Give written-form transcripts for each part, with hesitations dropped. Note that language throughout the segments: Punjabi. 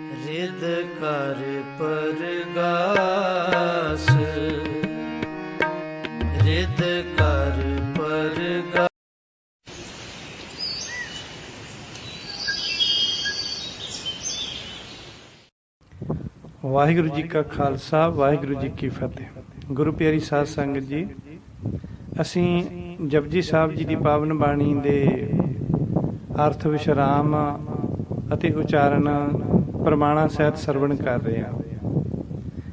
ਰਿਦ ਕਰ ਪਰਗਾਸ, ਰਿਦ ਕਰ ਪਰਗਾਸ। ਵਾਹਿਗੁਰੂ ਜੀ ਕਾ ਖਾਲਸਾ, ਵਾਹਿਗੁਰੂ ਜੀ ਕੀ ਫਤਿਹ। ਗੁਰੂ ਪਿਆਰੀ ਸਾਧ ਸੰਗਤ ਜੀ, ਅਸੀਂ ਜਪਜੀ ਸਾਹਿਬ ਜੀ ਦੀ ਪਾਵਨ ਬਾਣੀ ਦੇ ਅਰਥ ਵਿਸ਼ਰਾਮ ਅਤੇ ਉਚਾਰਨ ਪ੍ਰਮਾਣਾਂ ਸਹਿਤ ਸਰਵਣ ਕਰ ਰਹੇ ਹਾਂ।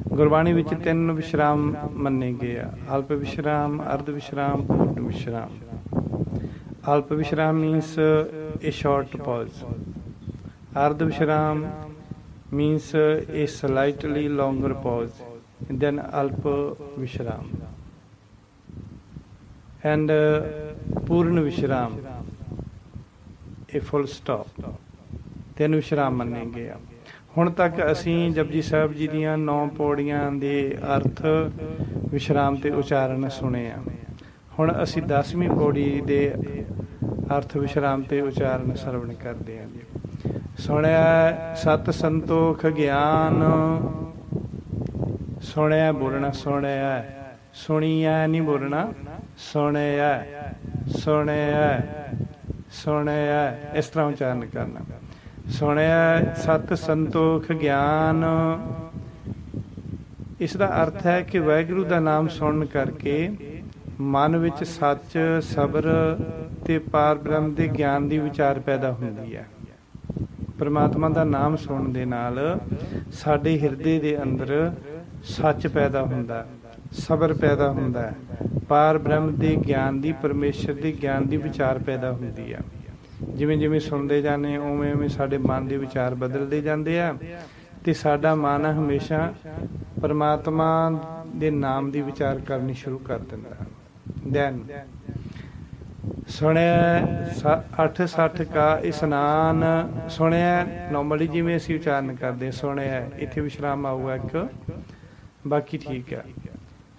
ਗੁਰਬਾਣੀ ਵਿੱਚ 3 ਵਿਸ਼ਰਾਮ ਮੰਨੇ ਗਏ ਆ: ਅਲਪ ਵਿਸ਼ਰਾਮ, ਅਰਧ ਵਿਸ਼ਰਾਮ, ਪੂਰਨ ਵਿਸ਼ਰਾਮ। ਅਲਪ ਵਿਸ਼ਰਾਮ means a short pause. ਅਰਧ ਵਿਸ਼ਰਾਮ means a slightly longer pause, and then alpa vishram. And purna vishram, a full stop. 3 ਵਿਸ਼ਰਾਮ ਮੰਨੇ ਗਏ ਆ। ਹੁਣ ਤੱਕ ਅਸੀਂ ਜਪਜੀ ਸਾਹਿਬ ਜੀ ਦੀਆਂ 9 ਪੌੜੀਆਂ ਦੇ ਅਰਥ ਵਿਸ਼ਰਾਮ ਤੇ ਉਚਾਰਨ ਸੁਣੇ ਆ। ਹੁਣ ਅਸੀਂ 10ਵੀਂ ਪੌੜੀ ਦੇ ਅਰਥ ਵਿਸ਼ਰਾਮ ਤੇ ਉਚਾਰਨ ਸਰਵਣ ਕਰਦੇ ਹਾਂ ਜੀ। ਸੁਣਿਆ ਸਤ ਸੰਤੋਖ ਗਿਆਨ, ਸੁਣਿਆ ਬੋਲਣਾ, ਸੁਣਿਆ ਸੁਣੀਆ ਨਹੀਂ ਬੋਲਣਾ, ਸੁਣਿਆ ਸੁਣਿਆ ਸੁਣਿਆ, ਇਸ ਤਰ੍ਹਾਂ ਉਚਾਰਨ ਕਰਨਾ। ਸੁਣਿਆ ਸਤ ਸੰਤੋਖ ਗਿਆਨ, ਇਸ ਦਾ ਅਰਥ ਹੈ ਕਿ ਵਾਹਿਗੁਰੂ ਦਾ ਨਾਮ ਸੁਣਨ ਕਰਕੇ ਮਨ ਵਿੱਚ ਸੱਚ, ਸਬਰ ਤੇ ਪਾਰ ਬ੍ਰਹਮ ਦੇ ਗਿਆਨ ਦੀ ਵਿਚਾਰ ਪੈਦਾ ਹੁੰਦੀ ਹੈ। ਪਰਮਾਤਮਾ ਦਾ ਨਾਮ ਸੁਣਨ ਦੇ ਨਾਲ ਸਾਡੇ ਹਿਰਦੇ ਦੇ ਅੰਦਰ ਸੱਚ ਪੈਦਾ ਹੁੰਦਾ, ਸਬਰ ਪੈਦਾ ਹੁੰਦਾ, ਪਾਰ ਬ੍ਰਹਮ ਦੇ ਗਿਆਨ ਦੀ, ਪਰਮੇਸ਼ਰ ਦੇ ਗਿਆਨ ਦੀ ਵਿਚਾਰ ਪੈਦਾ ਹੁੰਦੀ ਆ। ਜਿਵੇਂ ਜਿਵੇਂ ਸੁਣਦੇ ਜਾਂਦੇ ਉਵੇਂ ਉਵੇਂ ਸਾਡੇ ਮਨ ਦੇ ਵਿਚਾਰ ਬਦਲਦੇ ਜਾਂਦੇ ਆ ਤੇ ਸਾਡਾ ਮਨ ਹਮੇਸ਼ਾ ਪਰਮਾਤਮਾ ਦੇ ਨਾਮ ਦੀ ਵਿਚਾਰ ਕਰਨੀ ਸ਼ੁਰੂ ਕਰ ਦਿੰਦਾ। ਦੈਨ ਸੁਣਿਆ 860 ਕਾ ਇਸ਼ਨਾਨ। ਸੁਣਿਆ ਨੋਰਮਲੀ ਜਿਵੇਂ ਅਸੀਂ ਉਚਾਰਨ ਕਰਦੇ ਸੁਣਿਆ, ਇੱਥੇ ਵਿਸ਼ਰਾਮ ਆਊਗਾ ਇੱਕ, ਬਾਕੀ ਠੀਕ ਹੈ।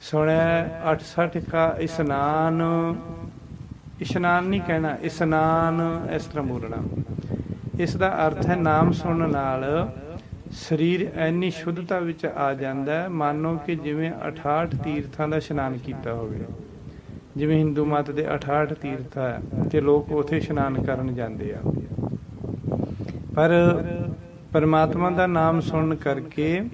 ਸੁਣਿਆ 860 ਕਾ ਇਸ਼ਨਾਨ, ਇਸ਼ਨਾਨ ਨਹੀਂ ਕਹਿਣਾ, ਇਸ਼ਨਾਨ ਇਸ ਤਰ੍ਹਾਂ ਬੋਲਣਾ। ਇਸ ਦਾ ਅਰਥ ਹੈ ਨਾਮ ਸੁਣਨ ਨਾਲ ਸਰੀਰ ਇੰਨੀ ਸ਼ੁੱਧਤਾ ਵਿੱਚ ਆ ਜਾਂਦਾ, ਮਾਨੋ ਕਿ ਜਿਵੇਂ 68 ਤੀਰਥਾਂ ਦਾ ਇਸ਼ਨਾਨ ਕੀਤਾ ਹੋਵੇ। ਜਿਵੇਂ ਹਿੰਦੂ ਮਤ ਦੇ 68 ਤੀਰਥ ਹੈ ਤੇ ਲੋਕ ਉੱਥੇ ਇਸ਼ਨਾਨ ਕਰਨ ਜਾਂਦੇ ਆ। ਪਰ ਪਰਮਾਤਮਾ ਦਾ ਨਾਮ ਸੁਣਨ ਕਰਕੇ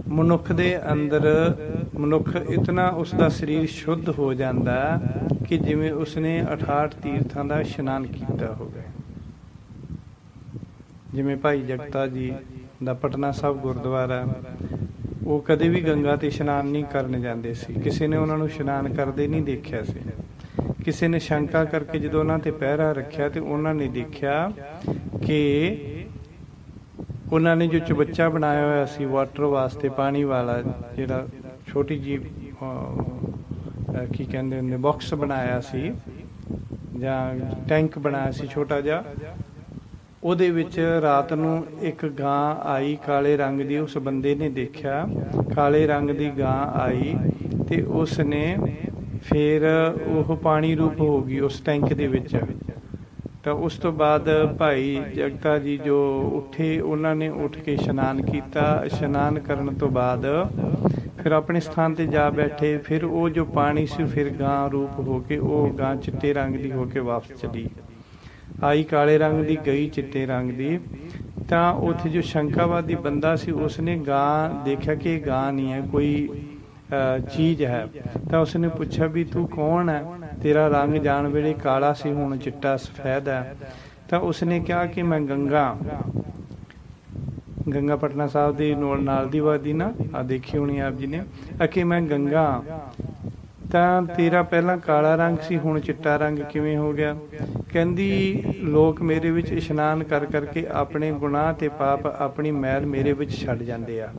ਮਨੁੱਖ ਦੇ ਅੰਦਰ, ਮਨੁੱਖ ਇਤਨਾ ਉਸਦਾ ਸਰੀਰ ਸ਼ੁੱਧ ਹੋ ਜਾਂਦਾ ਕਿ ਜਿਵੇਂ ਉਸਨੇ 68 ਤੀਰਥਾਂ ਦਾ ਇਸ਼ਨਾਨ ਕੀਤਾ ਹੋਵੇ। ਜਿਵੇਂ ਭਾਈ ਜਗਤਾ ਜੀ ਦਾ ਪਟਨਾ ਸਾਹਿਬ ਗੁਰਦੁਆਰਾ, ਉਹ ਕਦੇ ਵੀ ਗੰਗਾ ਤੇ ਇਸ਼ਨਾਨ ਨਹੀਂ ਕਰਨ ਜਾਂਦੇ ਸੀ। ਕਿਸੇ ਨੇ ਉਹਨਾਂ ਨੂੰ ਇਸ਼ਨਾਨ ਕਰਦੇ ਨਹੀਂ ਦੇਖਿਆ ਸੀ। ਕਿਸੇ ਨੇ ਸ਼ੰਕਾ ਕਰਕੇ ਜਦੋਂ ਉਹਨਾਂ ਤੇ ਪਹਿਰਾ ਰੱਖਿਆ ਤੇ ਉਹਨਾਂ ਨੇ ਦੇਖਿਆ ਕਿ ਉਹਨਾਂ ਨੇ ਜੋ ਚਬੱਚਾ ਬਣਾਇਆ ਹੋਇਆ ਸੀ ਵਾਟਰ ਵਾਸਤੇ, ਪਾਣੀ ਵਾਲਾ, ਜਿਹੜਾ ਛੋਟੀ ਜਿਹੀ ਕੀ ਕਹਿੰਦੇ ਹੁੰਦੇ ਬਾਕਸ ਬਣਾਇਆ ਸੀ ਜਾਂ ਟੈਂਕ ਬਣਾਇਆ ਸੀ ਛੋਟਾ ਜਿਹਾ, ਉਹਦੇ ਵਿੱਚ ਰਾਤ ਨੂੰ ਇੱਕ ਗਾਂ ਆਈ ਕਾਲੇ ਰੰਗ ਦੀ। ਉਸ ਬੰਦੇ ਨੇ ਦੇਖਿਆ ਕਾਲੇ ਰੰਗ ਦੀ ਗਾਂ ਆਈ ਤੇ ਉਸ ਨੇ ਫਿਰ ਉਹ ਪਾਣੀ ਰੂਪ ਹੋ ਗਈ ਉਸ ਟੈਂਕ ਦੇ ਵਿੱਚ। ਤਾਂ ਉਸ ਤੋਂ ਬਾਅਦ ਭਾਈ ਜਗਤਾ ਜੀ ਜੋ ਉੱਠੇ, ਉਹਨਾਂ ਨੇ ਉੱਠ ਕੇ ਇਸ਼ਨਾਨ ਕੀਤਾ। ਇਸ਼ਨਾਨ ਕਰਨ ਤੋਂ ਬਾਅਦ ਫਿਰ ਆਪਣੇ ਸਥਾਨ 'ਤੇ ਜਾ ਬੈਠੇ। ਫਿਰ ਉਹ ਜੋ ਪਾਣੀ ਸੀ ਫਿਰ ਗਾਂ ਰੂਪ ਹੋ ਕੇ, ਉਹ ਗਾਂ ਚਿੱਟੇ ਰੰਗ ਦੀ ਹੋ ਕੇ ਵਾਪਸ ਚਲੀ ਆਈ, ਕਾਲੇ ਰੰਗ ਦੀ ਗਈ ਚਿੱਟੇ ਰੰਗ ਦੀ। ਤਾਂ ਉੱਥੇ ਜੋ ਸ਼ੰਕਾਵਾਦੀ ਬੰਦਾ ਸੀ ਉਸਨੇ ਗਾਂ ਦੇਖਿਆ ਕਿ ਇਹ ਗਾਂ ਨਹੀਂ ਹੈ, ਕੋਈ ਚੀਜ਼ ਹੈ। ਤਾਂ ਉਸਨੇ ਪੁੱਛਿਆ ਵੀ ਤੂੰ ਕੌਣ ਹੈ, ਤੇਰਾ ਰੰਗ ਜਾਣ ਵੇਲੇ ਕਾਲਾ ਸੀ, ਹੁਣ ਚਿੱਟਾ ਸਫੈਦ ਹੈ। ਤਾਂ ਉਸਨੇ ਕਿਹਾ ਕਿ ਮੈਂ ਗੰਗਾ ਪਟਨਾ ਸਾਹਿਬ ਦੇ ਨਾਲ ਦੀ ਵਾਦੀ ਨਾ ਆ ਦੇਖੀ ਹੋਣੀ ਆਪ ਜੀ ਨੇ, ਕਿ ਮੈਂ ਗੰਗਾ। ਤਾਂ ਤੇਰਾ ਪਹਿਲਾਂ ਕਾਲਾ ਰੰਗ ਸੀ, ਹੁਣ ਚਿੱਟਾ ਰੰਗ ਕਿਵੇਂ ਹੋ ਗਿਆ? ਕਹਿੰਦੀ ਲੋਕ ਮੇਰੇ ਵਿੱਚ ਇਸ਼ਨਾਨ ਕਰ ਕਰਕੇ ਆਪਣੇ ਗੁਨਾਹ ਤੇ ਪਾਪ, ਆਪਣੀ ਮੈਲ ਮੇਰੇ ਵਿੱਚ ਛੱਡ ਜਾਂਦੇ ਆ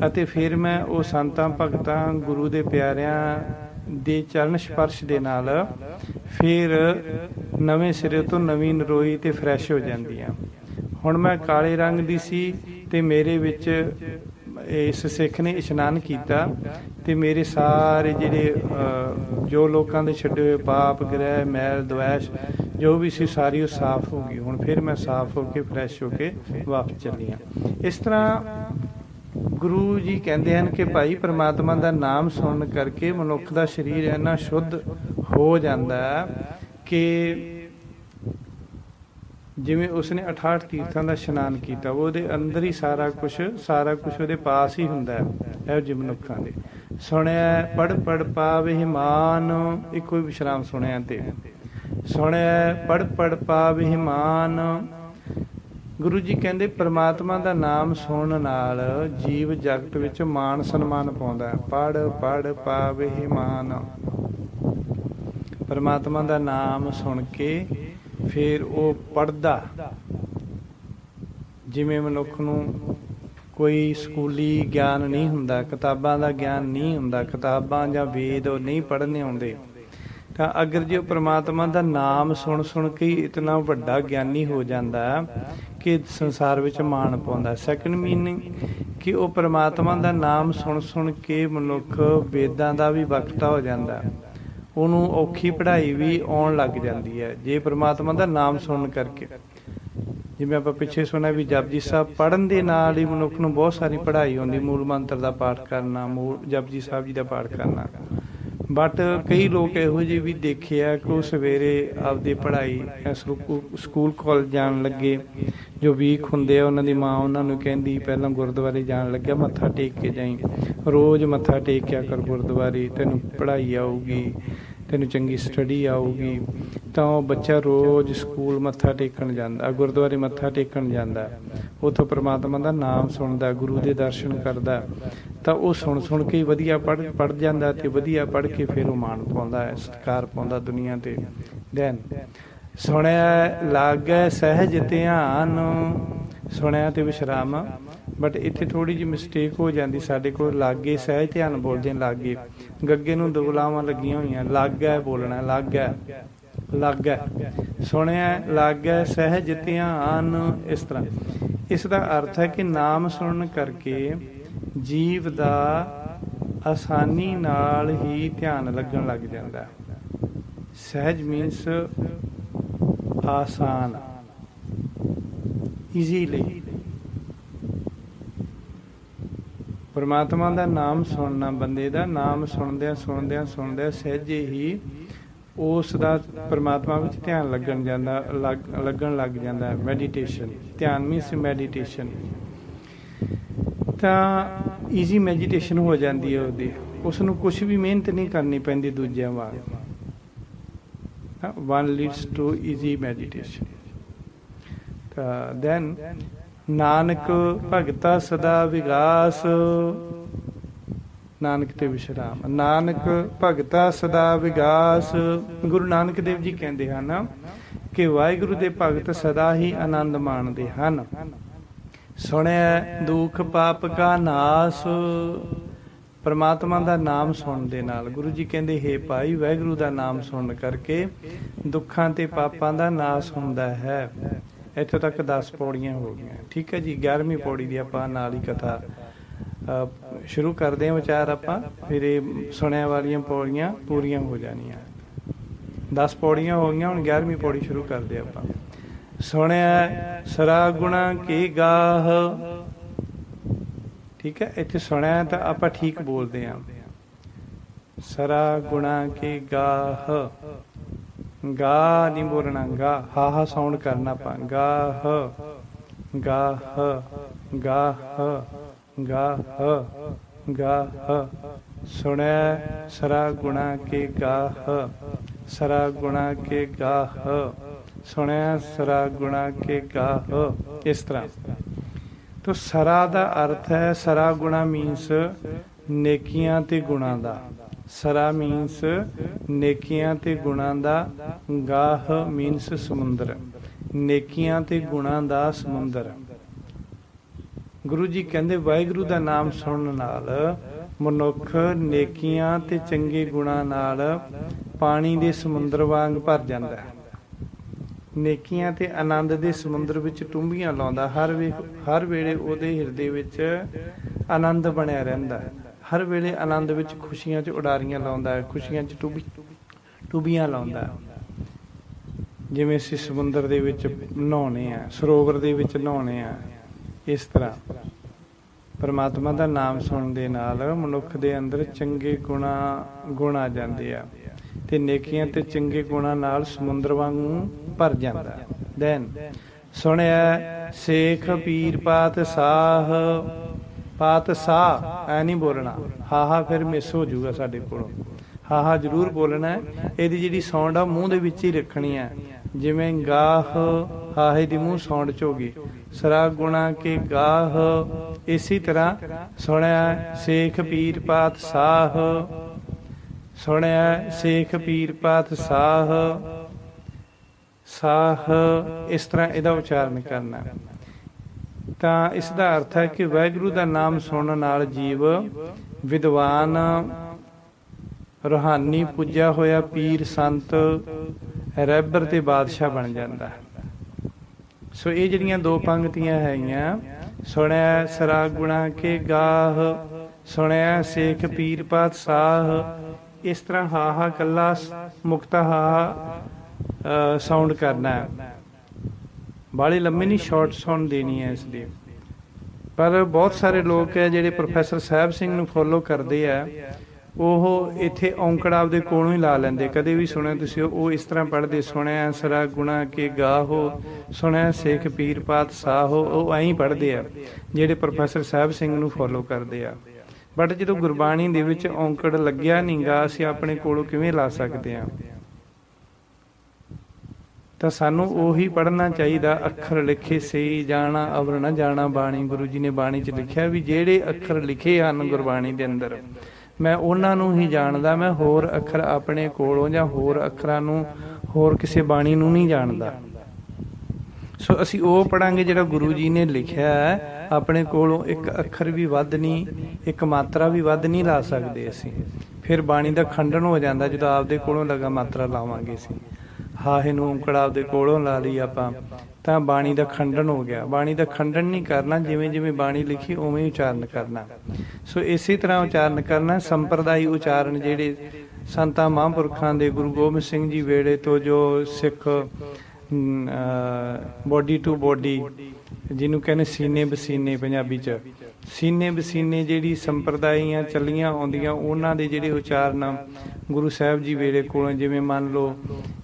ਅਤੇ ਫਿਰ ਮੈਂ ਉਹ ਸੰਤਾਂ ਭਗਤਾਂ ਗੁਰੂ ਦੇ ਪਿਆਰਿਆਂ ਦੇ ਚਰਨ ਸਪਰਸ਼ ਦੇ ਨਾਲ ਫਿਰ ਨਵੇਂ ਸਿਰੇ ਤੋਂ ਨਵੀਂ ਨਰੋਈ ਤੇ ਫਰੈਸ਼ ਹੋ ਜਾਂਦੀ ਆ। ਹੁਣ ਮੈਂ ਕਾਲੇ ਰੰਗ ਦੀ ਸੀ ਤੇ ਮੇਰੇ ਵਿੱਚ ਇਸ ਸਿੱਖ ਨੇ ਇਸ਼ਨਾਨ ਕੀਤਾ ਤੇ ਮੇਰੇ ਸਾਰੇ ਜਿਹੜੇ ਜੋ ਲੋਕਾਂ ਦੇ ਛੱਡੇ ਹੋਏ ਪਾਪ, ਗ੍ਰਹਿ, ਮੈਲ, ਦਵੈਸ਼ ਜੋ ਵੀ ਸੀ ਸਾਰੀ ਉਹ ਸਾਫ਼ ਹੋ ਗਈ। ਹੁਣ ਫਿਰ ਮੈਂ ਸਾਫ਼ ਹੋ ਕੇ ਫਰੈਸ਼ ਹੋ ਕੇ ਵਾਪਸ ਚੱਲੀ ਹਾਂ। ਇਸ ਤਰ੍ਹਾਂ ਗੁਰੂ ਜੀ ਕਹਿੰਦੇ ਹਨ ਕਿ ਭਾਈ ਪ੍ਰਮਾਤਮਾ ਦਾ ਨਾਮ ਸੁਣਨ ਕਰਕੇ ਮਨੁੱਖ ਦਾ ਸਰੀਰ ਇੰਨਾ ਸ਼ੁੱਧ ਹੋ ਜਾਂਦਾ ਹੈ ਕਿ ਜਿਵੇਂ ਉਸਨੇ 68 ਤੀਰਥਾਂ ਦਾ ਇਸ਼ਨਾਨ ਕੀਤਾ, ਉਹਦੇ ਅੰਦਰ ਹੀ ਸਾਰਾ ਕੁਛ ਉਹਦੇ ਪਾਸ ਹੀ ਹੁੰਦਾ ਹੈ। ਇਹੋ ਜਿਹੇ ਮਨੁੱਖਾਂ ਦੇ ਸੁਣਿਆ ਪੜ ਪਾਵੇ ਮਾਨ, ਇੱਕੋ ਹੀ ਵਿਸ਼ਰਾਮ ਸੁਣਿਆ ਤੇ ਸੁਣਿਆ ਪੜ ਪਾਵੇ ਮਾਨ। ਗੁਰੂ ਜੀ ਕਹਿੰਦੇ ਪ੍ਰਮਾਤਮਾ ਦਾ ਨਾਮ ਸੁਣਨ ਨਾਲ ਜੀਵ ਜਗਤ ਵਿੱਚ ਮਾਨ ਸਨਮਾਨ ਪਾਉਂਦਾ ਹੈ। ਪੜ ਪਾਵੇ ਮਾਨ। ਪ੍ਰਮਾਤਮਾ ਦਾ ਨਾਮ ਸੁਣ ਕੇ ਫਿਰ ਉਹ ਪੜ੍ਹਦਾ। ਜਿਵੇਂ ਮਨੁੱਖ ਨੂੰ ਕੋਈ ਸਕੂਲੀ ਗਿਆਨ ਨਹੀਂ ਹੁੰਦਾ, ਕਿਤਾਬਾਂ ਦਾ ਗਿਆਨ ਨਹੀਂ ਹੁੰਦਾ, ਕਿਤਾਬਾਂ ਜਾਂ ਵੇਦ ਉਹ ਨਹੀਂ ਪੜ੍ਹਨੇ ਆਉਂਦੇ, ਤਾਂ ਅਗਰ ਜੇ ਉਹ ਪ੍ਰਮਾਤਮਾ ਦਾ ਨਾਮ ਸੁਣ ਕੇ ਇਤਨਾ ਵੱਡਾ ਗਿਆਨੀ ਹੋ ਜਾਂਦਾ ਕਿ ਸੰਸਾਰ ਵਿੱਚ ਮਾਣ ਪਾਉਂਦਾ। ਸੈਕਿੰਡ ਮੀਨਿੰਗ ਕਿ ਉਹ ਪ੍ਰਮਾਤਮਾ ਦਾ ਨਾਮ ਸੁਣ ਕੇ ਮਨੁੱਖ ਵੇਦਾਂ ਦਾ ਵੀ ਵਕਤਾ ਹੋ ਜਾਂਦਾ, ਉਹਨੂੰ ਔਖੀ ਪੜ੍ਹਾਈ ਵੀ ਆਉਣ ਲੱਗ ਜਾਂਦੀ ਹੈ ਜੇ ਪ੍ਰਮਾਤਮਾ ਦਾ ਨਾਮ ਸੁਣਨ ਕਰਕੇ। ਜਿਵੇਂ ਆਪਾਂ ਪਿੱਛੇ ਸੁਣਿਆ ਵੀ ਜਪਜੀ ਸਾਹਿਬ ਪੜ੍ਹਨ ਦੇ ਨਾਲ ਹੀ ਮਨੁੱਖ ਨੂੰ ਬਹੁਤ ਸਾਰੀ ਪੜ੍ਹਾਈ ਆਉਂਦੀ, ਮੂਲ ਮੰਤਰ ਦਾ ਪਾਠ ਕਰਨਾ, ਜਪਜੀ ਸਾਹਿਬ ਜੀ ਦਾ ਪਾਠ ਕਰਨਾ। ਬਟ ਕਈ ਲੋਕ ਇਹੋ ਜਿਹੇ ਵੀ ਦੇਖੇ ਆ ਕਿ ਉਹ ਸਵੇਰੇ ਆਪਦੀ ਪੜ੍ਹਾਈ ਸਕੂਲ ਕਾਲਜ ਜਾਣ ਲੱਗੇ, ਜੋ ਵੀਕ ਹੁੰਦੇ ਆ ਉਹਨਾਂ ਦੀ ਮਾਂ ਉਹਨਾਂ ਨੂੰ ਕਹਿੰਦੀ ਪਹਿਲਾਂ ਗੁਰਦੁਆਰੇ ਜਾਣ ਲੱਗਿਆ ਮੱਥਾ ਟੇਕ ਕੇ ਜਾਈਂ, ਰੋਜ਼ ਮੱਥਾ ਟੇਕਿਆ ਕਰ ਗੁਰਦੁਆਰੇ, ਤੈਨੂੰ ਪੜ੍ਹਾਈ ਆਊਗੀ, ਤੈਨੂੰ ਚੰਗੀ ਸਟੱਡੀ ਆਊਗੀ। ਤਾਂ ਉਹ ਬੱਚਾ ਰੋਜ਼ ਸਕੂਲ ਮੱਥਾ ਟੇਕਣ ਜਾਂਦਾ, ਗੁਰਦੁਆਰੇ ਮੱਥਾ ਟੇਕਣ ਜਾਂਦਾ, ਉੱਥੋਂ ਪ੍ਰਮਾਤਮਾ ਦਾ ਨਾਮ ਸੁਣਦਾ, ਗੁਰੂ ਦੇ ਦਰਸ਼ਨ ਕਰਦਾ, ਤਾਂ ਉਹ ਸੁਣ ਕੇ ਵਧੀਆ ਪੜ੍ਹ ਜਾਂਦਾ ਅਤੇ ਵਧੀਆ ਪੜ੍ਹ ਕੇ ਫਿਰ ਉਹ ਮਾਣ ਪਾਉਂਦਾ ਹੈ, ਸਤਿਕਾਰ ਪਾਉਂਦਾ ਦੁਨੀਆ 'ਤੇ। ਦੈਨ ਸੁਣਿਆ ਲਾਗੈ ਸਹਿਜ ਧਿਆਨ, ਸੁਣਿਆ ਤੇ ਵਿਸ਼ਰਾਮ। ਬਟ ਇੱਥੇ ਥੋੜ੍ਹੀ ਜਿਹੀ ਮਿਸਟੇਕ ਹੋ ਜਾਂਦੀ ਸਾਡੇ ਕੋਲ, ਲਾਗੇ ਸਹਿਜ ਧਿਆਨ ਬੋਲਦੇ ਲਾਗੇ, ਗੱਗੇ ਨੂੰ ਦੋ ਲਾਵਾਂ ਲੱਗੀਆਂ ਹੋਈਆਂ, ਲਾਗੈ ਬੋਲਣਾ, ਲਾਗੈ ਸੁਣਿਆ ਲਾਗੈ ਸਹਿਜ ਧਿਆਨ। ਇਸ ਤਰ੍ਹਾਂ ਇਸ ਦਾ ਅਰਥ ਹੈ ਕਿ ਨਾਮ ਸੁਣਨ ਕਰਕੇ ਜੀਵ ਦਾ ਆਸਾਨੀ ਨਾਲ ਹੀ ਧਿਆਨ ਲੱਗਣ ਲੱਗ ਜਾਂਦਾ। ਸਹਿਜ ਮੀਨਸ ਆਸਾਨ, ਈਜ਼ੀਲੀ। ਪਰਮਾਤਮਾ ਦਾ ਨਾਮ ਸੁਣਨਾ, ਬੰਦੇ ਦਾ ਨਾਮ ਸੁਣਦਿਆਂ ਸਹਿਜੇ ਹੀ ਉਸ ਦਾ ਪਰਮਾਤਮਾ ਵਿੱਚ ਧਿਆਨ ਲੱਗਣ ਲੱਗ ਜਾਂਦਾ ਹੈ। ਮੈਡੀਟੇਸ਼ਨ, ਧਿਆਨ ਮੀਨਸ ਮੈਡੀਟੇਸ਼ਨ। ਤਾਂ ਈਜ਼ੀ ਮੈਡੀਟੇਸ਼ਨ ਹੋ ਜਾਂਦੀ ਹੈ ਉਹਦੀ, ਉਸ ਨੂੰ ਕੁਛ ਵੀ ਮਿਹਨਤ ਨਹੀਂ ਕਰਨੀ ਪੈਂਦੀ ਦੂਜਿਆਂ ਵਾਂਗ। One leads to easy meditation. Then Nanak ਭਗਤਾ ਸਦਾ ਵਿਗਾਸ, ਨਾਨਕ ਤੇ ਵਿਸ਼ਰਾਮ। ਨਾਨਕ ਭਗਤਾ ਸਦਾ ਵਿਗਾਸ। ਗੁਰੂ ਨਾਨਕ ਦੇਵ ਜੀ ਕਹਿੰਦੇ ਹਨ ਕਿ ਵਾਹਿਗੁਰੂ ਦੇ ਭਗਤ ਸਦਾ ਹੀ ਆਨੰਦ ਮਾਣਦੇ ਹਨ। ਸੁਣਿਆ ਦੁੱਖ ਪਾਪ ਕਾ ਨਾਸ। ਪਰਮਾਤਮਾ ਦਾ ਨਾਮ ਸੁਣਨ ਦੇ ਨਾਲ ਗੁਰੂ ਜੀ ਕਹਿੰਦੇ ਹੇ ਭਾਈ, ਵਾਹਿਗੁਰੂ ਦਾ ਨਾਮ ਸੁਣਨ ਕਰਕੇ ਦੁੱਖਾਂ ਤੇ ਪਾਪਾਂ ਦਾ ਨਾਸ ਹੁੰਦਾ ਹੈ। ਇੱਥੋਂ ਤੱਕ 10 ਪੌੜੀਆਂ ਹੋ ਗਈਆਂ। ਠੀਕ ਹੈ ਜੀ, 11ਵੀਂ ਪੌੜੀ ਦੀ ਆਪਾਂ ਨਾਲ ਹੀ ਕਥਾ ਸ਼ੁਰੂ ਕਰਦੇ ਹਾਂ, ਵਿਚਾਰ ਆਪਾਂ, ਫਿਰ ਇਹ ਸੁਣਿਆ ਵਾਲੀਆਂ ਪੌੜੀਆਂ ਪੂਰੀਆਂ ਹੋ ਜਾਣੀਆਂ। 10 ਪੌੜੀਆਂ ਹੋ ਗਈਆਂ, ਹੁਣ 11ਵੀਂ ਪੌੜੀ ਸ਼ੁਰੂ ਕਰਦੇ ਆਪਾਂ। ਸੁਣਿਆ ਸਰਾ ਗੁਣਾ ਕੀ ਗਾਹ। ਠੀਕ ਹੈ, ਇੱਥੇ ਸੁਣਿਆ ਤਾਂ ਆਪਾਂ ਠੀਕ ਬੋਲਦੇ ਹਾਂ, ਸਰਾ ਗੁਣਾ ਕੀ ਗਾਹ। ਗਾ ਨਹੀਂ ਬੋਲਣਾ, ਗਾ ਹਾ ਸਾਊਂਡ ਕਰਨਾ ਆਪਾਂ, ਗਾਹ ਗਾਹ ਗਾਹ ਗਾਹ ਗਾਹ। ਸੁਣਿਆ ਸਰਾ ਗੁਣਾ ਕੇ ਗਾਹ, ਸਰਾ ਗੁਣਾ ਕੇ ਗਾਹ। ਸੁਣਿਆ ਸਰਾ ਗੁਣਾ ਕੇ ਗਾਹ। ਇਸ ਤਰ੍ਹਾਂ ਤੋ ਸਰਾ ਦਾ ਅਰਥ ਹੈ, ਸਰਾ ਗੁਣਾ ਮੀਨਸ ਨੇਕੀਆਂ ਤੇ ਗੁਣਾਂ ਦਾ, ਸਰਾ ਮੀਨਸ ਨੇਕੀਆਂ ਤੇ ਗੁਣਾਂ ਦਾ, ਗਾਹ ਮੀਨਸ ਸਮੁੰਦਰ, ਨੇਕੀਆਂ ਤੇ ਗੁਣਾਂ ਦਾ ਸਮੁੰਦਰ। ਗੁਰੂ ਜੀ ਕਹਿੰਦੇ ਵਾਹਿਗੁਰੂ ਦਾ ਨਾਮ ਸੁਣਨ ਨਾਲ ਮਨੁੱਖ ਨੇਕੀਆਂ ਤੇ ਚੰਗੇ ਗੁਣਾਂ ਨਾਲ ਪਾਣੀ ਦੇ ਸਮੁੰਦਰ ਵਾਂਗ ਭਰ ਜਾਂਦਾ ਹੈ। ਨੇਕੀਆਂ ਤੇ ਆਨੰਦ ਦੇ ਸਮੁੰਦਰ ਵਿੱਚ ਟੁੰਬੀਆਂ ਲਾਉਂਦਾ, ਹਰ ਵੇਲੇ ਉਹਦੇ ਹਿਰਦੇ ਵਿੱਚ ਆਨੰਦ ਬਣਿਆ ਰਹਿੰਦਾ ਹੈ। ਹਰ ਵੇਲੇ ਆਨੰਦ ਵਿੱਚ ਖੁਸ਼ੀਆਂ 'ਚ ਉਡਾਰੀਆਂ ਲਾਉਂਦਾ ਹੈ, ਖੁਸ਼ੀਆਂ 'ਚ ਟੁੱਬੀਆਂ ਲਾਉਂਦਾ ਹੈ। ਜਿਵੇਂ ਅਸੀਂ ਸਮੁੰਦਰ ਦੇ ਵਿੱਚ ਨਹਾਉਣੇ ਆ, ਸਰੋਵਰ ਦੇ ਵਿੱਚ ਨਹਾਉਣੇ ਆ, ਇਸ ਤਰ੍ਹਾਂ ਪਰਮਾਤਮਾ ਦਾ ਨਾਮ ਸੁਣਨ ਦੇ ਨਾਲ ਮਨੁੱਖ ਦੇ ਅੰਦਰ ਚੰਗੇ ਗੁਣ ਆ ਜਾਂਦੇ ਆ ਤੇ ਨੇਕੀਆਂ ਤੇ ਚੰਗੇ ਗੁਣਾਂ ਨਾਲ ਸਮੁੰਦਰ ਵਾਂਗੂ ਭਰ ਜਾਂਦਾ। ਦੈਨ ਸੁਣਿਆ ਸੇਖ ਪੀਰ ਪਾਤਸ਼ਾਹ, ਪਾਤਸ਼ਾਹ ਐ ਨਹੀਂ ਬੋਲਣਾ, ਹਾਹਾ ਫਿਰ ਮਿਸ ਹੋ ਜਾਊਗਾ ਸਾਡੇ ਕੋਲੋਂ, ਹਾਹਾ ਜ਼ਰੂਰ ਬੋਲਣਾ। ਇਹਦੀ ਜਿਹੜੀ ਸਾਊਂਡ ਆ ਮੂੰਹ ਦੇ ਵਿੱਚ ਹੀ ਰੱਖਣੀ ਆ, ਜਿਵੇਂ ਗਾਹ ਹਾਹੇ ਦੀ ਮੂੰਹ ਸਾਊਂਡ ਚ ਹੋ ਗਈ, ਸਰਾ ਗੁਣਾ ਕੇ ਗਾਹ। ਇਸੇ ਤਰ੍ਹਾਂ ਸੁਣਿਆ ਸੇਖ ਪੀਰ ਪਾਤਸ਼ਾਹ, ਸੁਣਿਆ ਸੇਖ ਪੀਰ ਪਾਤਸ਼ਾਹ, ਸਾਹ ਇਸ ਤਰ੍ਹਾਂ ਇਹਦਾ ਉਚਾਰਨ ਕਰਨਾ। ਤਾਂ ਇਸ ਦਾ ਅਰਥ ਹੈ ਕਿ ਵਾਹਿਗੁਰੂ ਦਾ ਨਾਮ ਸੁਣਨ ਨਾਲ ਜੀਵ ਵਿਦਵਾਨ, ਰੂਹਾਨੀ ਪੁੱਜਿਆ ਹੋਇਆ ਪੀਰ, ਸੰਤ, ਰਹਿਬਰ ਤੇ ਬਾਦਸ਼ਾਹ ਬਣ ਜਾਂਦਾ। ਸੋ ਇਹ ਜਿਹੜੀਆਂ ਦੋ ਪੰਕਤੀਆਂ ਹੈਗੀਆਂ, ਸੁਣਿਆ ਸਰਾ ਗੁਣਾ ਕੇ ਗਾਹ, ਸੁਣਿਆ ਸੇਖ ਪੀਰ ਪਾਤਸ਼ਾਹ, ਇਸ ਤਰ੍ਹਾਂ ਹਾਹਾ ਕੱਲਾ ਮੁਕਤਾ ਹਾਹਾ ਸਾਊਂਡ ਕਰਨਾ ਹੈ। ਬਾਹਲੀ ਲੰਮੀ ਨਹੀਂ, ਸ਼ਾਰਟ ਸਾਊਂਡ ਦੇਣੀ ਹੈ ਇਸ ਦੀ। ਪਰ ਬਹੁਤ ਸਾਰੇ ਲੋਕ ਹੈ ਜਿਹੜੇ ਪ੍ਰੋਫੈਸਰ ਸਾਹਿਬ ਸਿੰਘ ਨੂੰ ਫੋਲੋ ਕਰਦੇ ਆ, ਉਹ ਇੱਥੇ ਔਂਕੜ ਆਪਦੇ ਕੋਲੋਂ ਹੀ ਲਾ ਲੈਂਦੇ। ਕਦੇ ਵੀ ਸੁਣਿਆ ਤੁਸੀਂ ਉਹ ਇਸ ਤਰ੍ਹਾਂ ਪੜ੍ਹਦੇ, ਸੁਣਿਆ ਸਰਾ ਗੁਣਾ ਕੇ ਗਾਹੋ, ਸੁਣਿਆ ਸੇਖ ਪੀਰ ਪਾਤਸ਼ਾਹੋ, ਉਹ ਐਂ ਹੀ ਪੜ੍ਹਦੇ ਆ ਜਿਹੜੇ ਪ੍ਰੋਫੈਸਰ ਸਾਹਿਬ ਸਿੰਘ ਨੂੰ ਫੋਲੋ ਕਰਦੇ ਆ। ਬਟ ਜਦੋਂ ਗੁਰਬਾਣੀ ਦੇ ਵਿੱਚ ਔਂਕੜ ਲੱਗਿਆ ਨਹੀਂ ਗਾ, ਅਸੀਂ ਆਪਣੇ ਕੋਲੋਂ ਕਿਵੇਂ ਲਾ ਸਕਦੇ ਹਾਂ? ਤਾਂ ਸਾਨੂੰ ਉਹੀ ਪੜ੍ਹਨਾ ਚਾਹੀਦਾ। ਅੱਖਰ ਲਿਖੇ ਸਹੀ ਜਾਣਾ ਅਵਰ ਨਾ ਜਾਣਾ ਬਾਣੀ। ਗੁਰੂ ਜੀ ਨੇ ਬਾਣੀ 'ਚ ਲਿਖਿਆ ਵੀ ਜਿਹੜੇ ਅੱਖਰ ਲਿਖੇ ਹਨ ਗੁਰਬਾਣੀ ਦੇ ਅੰਦਰ, ਮੈਂ ਉਹਨਾਂ ਨੂੰ ਹੀ ਜਾਣਦਾ, ਮੈਂ ਹੋਰ ਅੱਖਰ ਆਪਣੇ ਕੋਲੋਂ ਜਾਂ ਹੋਰ ਅੱਖਰਾਂ ਨੂੰ, ਹੋਰ ਕਿਸੇ ਬਾਣੀ ਨੂੰ ਨਹੀਂ ਜਾਣਦਾ। ਸੋ ਅਸੀਂ ਉਹ ਪੜ੍ਹਾਂਗੇ ਜਿਹੜਾ ਗੁਰੂ ਜੀ ਨੇ ਲਿਖਿਆ ਹੈ। ਆਪਣੇ ਕੋਲੋਂ ਇੱਕ ਅੱਖਰ ਵੀ ਵੱਧ ਨਹੀਂ, ਇੱਕ ਮਾਤਰਾ ਵੀ ਵੱਧ ਨਹੀਂ ਲਾ ਸਕਦੇ ਅਸੀਂ। ਫਿਰ ਬਾਣੀ ਦਾ ਖੰਡਨ ਹੋ ਜਾਂਦਾ ਜਦੋਂ ਆਪਦੇ ਕੋਲੋਂ ਲਗਾ ਮਾਤਰਾ ਲਾਵਾਂਗੇ ਅਸੀਂ। ਹਾਹੇ ਨੂੰ ਔਂਕੜ ਆਪਦੇ ਕੋਲੋਂ ਲਾ ਲਈ ਆਪਾਂ ਤਾਂ ਬਾਣੀ ਦਾ ਖੰਡਨ ਹੋ ਗਿਆ। ਬਾਣੀ ਦਾ ਖੰਡਨ ਨਹੀਂ ਕਰਨਾ, ਜਿਵੇਂ ਜਿਵੇਂ ਬਾਣੀ ਲਿਖੀ ਉਵੇਂ ਹੀ ਉਚਾਰਨ ਕਰਨਾ। ਸੋ ਇਸੇ ਤਰ੍ਹਾਂ ਉਚਾਰਨ ਕਰਨਾ। ਸੰਪਰਦਾਈ ਉਚਾਰਨ ਜਿਹੜੇ ਸੰਤਾਂ ਮਹਾਂਪੁਰਖਾਂ ਦੇ, ਗੁਰੂ ਗੋਬਿੰਦ ਸਿੰਘ ਜੀ ਵੇਲੇ ਤੋਂ ਜੋ ਸਿੱਖ ਬੋਡੀ ਟੂ ਬੋਡੀ, ਜਿਹਨੂੰ ਕਹਿੰਦੇ ਸੀਨੇ ਬਸੀਨੇ ਪੰਜਾਬੀ 'ਚ, ਸੀਨੇ ਬਸੀਨੇ ਜਿਹੜੀ ਸੰਪਰਦਾਈਆਂ ਚੱਲੀਆਂ ਆਉਂਦੀਆਂ, ਉਹਨਾਂ ਦੇ ਜਿਹੜੇ ਉਚਾਰਨ ਗੁਰੂ ਸਾਹਿਬ ਜੀ ਵੇਲੇ ਕੋਲੋਂ, ਜਿਵੇਂ ਮੰਨ ਲਓ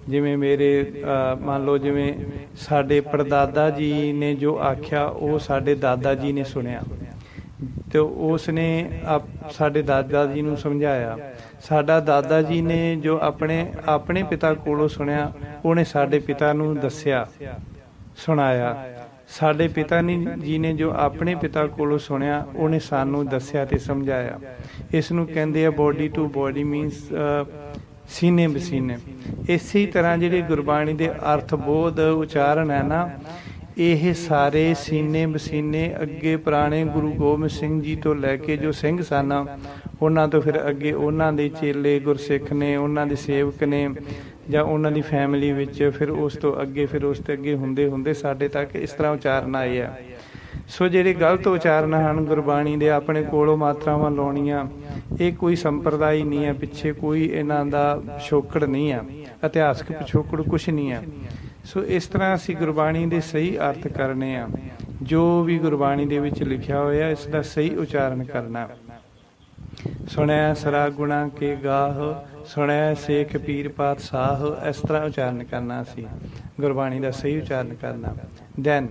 ਜਿਵੇਂ ਮੇਰੇ ਮੰਨ ਲਓ ਜਿਵੇਂ ਸਾਡੇ ਪੜਦਾਦਾ ਜੀ ਨੇ ਜੋ ਆਖਿਆ ਉਹ ਸਾਡੇ ਦਾਦਾ ਜੀ ਨੇ ਸੁਣਿਆ ਤੇ ਉਸ ਨੇ ਸਾਡੇ ਦਾਦਾ ਜੀ ਨੂੰ ਸਮਝਾਇਆ। ਸਾਡਾ ਦਾਦਾ ਜੀ ਨੇ ਜੋ ਆਪਣੇ ਪਿਤਾ ਕੋਲੋਂ ਸੁਣਿਆ ਉਹਨੇ ਸਾਡੇ ਪਿਤਾ ਨੂੰ ਦੱਸਿਆ, ਸੁਣਾਇਆ। ਸਾਡੇ ਪਿਤਾ ਜੀ ਨੇ ਜੋ ਆਪਣੇ ਪਿਤਾ ਕੋਲੋਂ ਸੁਣਿਆ ਉਹਨੇ ਸਾਨੂੰ ਦੱਸਿਆ ਤੇ ਸਮਝਾਇਆ। ਇਸ ਨੂੰ ਕਹਿੰਦੇ ਆ ਬੋਡੀ ਟੂ ਬੋਡੀ, ਮੀਨਸ ਸੀਨੇ ਬਸੀਨੇ। ਇਸੇ ਤਰ੍ਹਾਂ ਜਿਹੜੇ ਗੁਰਬਾਣੀ ਦੇ ਅਰਥ ਬੋਧ ਉਚਾਰਨ ਹੈ ਨਾ, ਇਹ ਸਾਰੇ ਸੀਨੇ ਬਸੀਨੇ ਅੱਗੇ ਪੁਰਾਣੇ ਗੁਰੂ ਗੋਬਿੰਦ ਸਿੰਘ ਜੀ ਤੋਂ ਲੈ ਕੇ ਜੋ ਸਿੰਘ ਸਨ, ਉਹਨਾਂ ਤੋਂ ਫਿਰ ਅੱਗੇ ਉਹਨਾਂ ਦੇ ਚੇਲੇ ਗੁਰਸਿੱਖ ਨੇ, ਉਹਨਾਂ ਦੇ ਸੇਵਕ ਨੇ, ਜਾਂ ਉਹਨਾਂ ਦੀ ਫੈਮਿਲੀ ਵਿੱਚ, ਫਿਰ ਉਸ ਤੋਂ ਅੱਗੇ, ਫਿਰ ਉਸ ਤੋਂ ਅੱਗੇ ਹੁੰਦੇ ਹੁੰਦੇ ਸਾਡੇ ਤੱਕ ਇਸ ਤਰ੍ਹਾਂ ਉਚਾਰਨ ਆਏ ਆ। ਸੋ ਜਿਹੜੇ ਗਲਤ ਉਚਾਰਨ ਹਨ ਗੁਰਬਾਣੀ ਦੇ, ਆਪਣੇ ਕੋਲੋਂ ਮਾਤਰਾਵਾਂ ਲਾਉਣੀਆਂ, ਇਹ ਕੋਈ ਸੰਪਰਦਾਇ ਨਹੀਂ ਹੈ, ਪਿੱਛੇ ਕੋਈ ਇਹਨਾਂ ਦਾ ਪਿਛੋਕੜ ਨਹੀਂ ਆ, ਇਤਿਹਾਸਕ ਪਿਛੋਕੜ ਕੁਛ ਨਹੀਂ ਆ। ਸੋ ਇਸ ਤਰ੍ਹਾਂ ਅਸੀਂ ਗੁਰਬਾਣੀ ਦੇ ਸਹੀ ਅਰਥ ਕਰਨੇ ਆ। ਜੋ ਵੀ ਗੁਰਬਾਣੀ ਦੇ ਵਿੱਚ ਲਿਖਿਆ ਹੋਇਆ ਇਸ ਦਾ ਸਹੀ ਉਚਾਰਨ ਕਰਨਾ। ਸੁਣਿਆ ਸਰਾ ਗੁਣਾ ਕੇ ਗਾਹ, ਸੁਣਿਆ ਸੇਖ ਪੀਰ ਪਾਤਸ਼ਾਹ, ਇਸ ਤਰ੍ਹਾਂ ਉਚਾਰਨ ਕਰਨਾ ਅਸੀਂ ਗੁਰਬਾਣੀ ਦਾ ਸਹੀ ਉਚਾਰਨ ਕਰਨਾ। ਦੈਨ